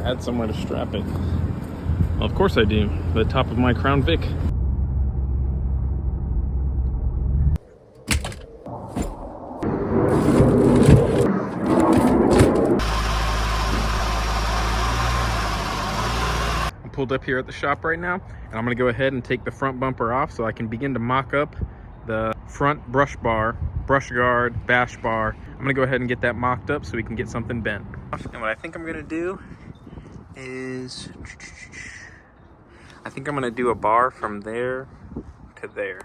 had somewhere to strap it. Well, of course I do. The top of my Crown Vic. I'm pulled up here at the shop right now, and I'm gonna go ahead and take the front bumper off so I can begin to mock up the front brush bar, brush guard, bash bar. I'm gonna go ahead and get that mocked up so we can get something bent. And what I think I'm gonna do is, I think I'm gonna do a bar from there to there.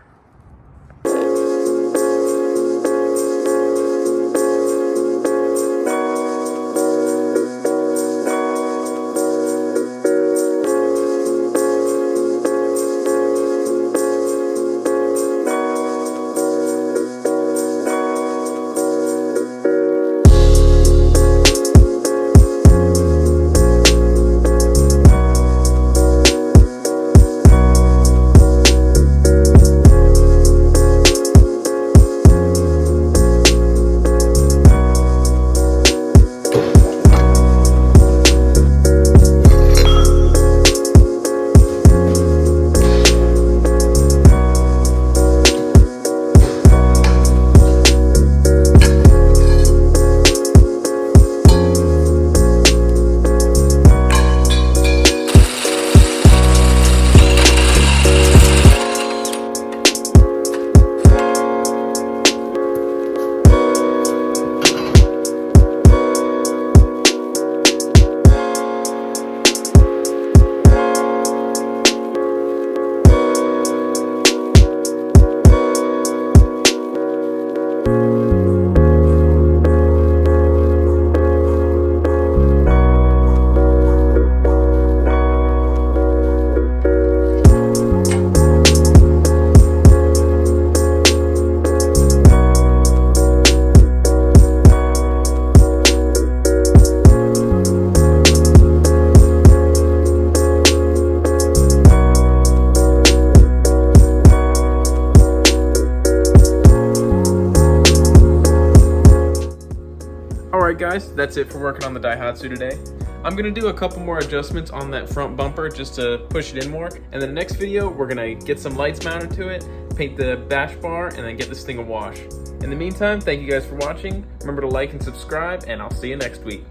Alright guys, that's it for working on the Daihatsu today. I'm going to do a couple more adjustments on that front bumper just to push it in more. And then the next video, we're going to get some lights mounted to it, paint the bash bar, and then get this thing a wash. In the meantime, thank you guys for watching. Remember to like and subscribe, and I'll see you next week.